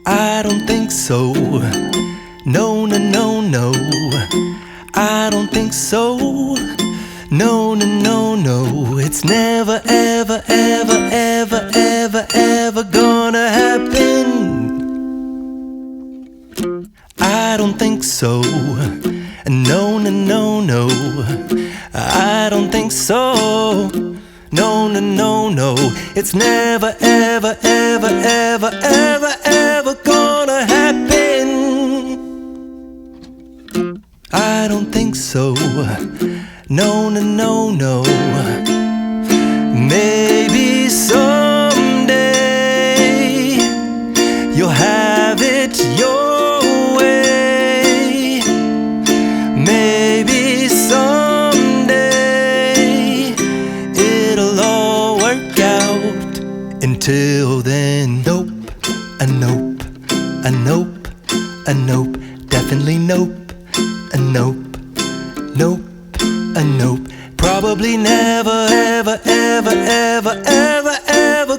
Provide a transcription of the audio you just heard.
I don't think so. No, no, no, no. I don't think so. No, no, no, no. It's never, ever, ever, ever, ever, ever gonna happen. I don't think so. No, no, no, no. I don't think so. No, no, no, no. It's never, ever, ever, ever, ever, ever gonna happen. I don't think so. No, no, no, no. Maybe someday you'll have it your way. Maybe someday it'll all work out. Until then, nope, a nope, a nope, a nope, definitely nope, a nope, nope, a nope. Probably never, ever, ever, ever, ever, ever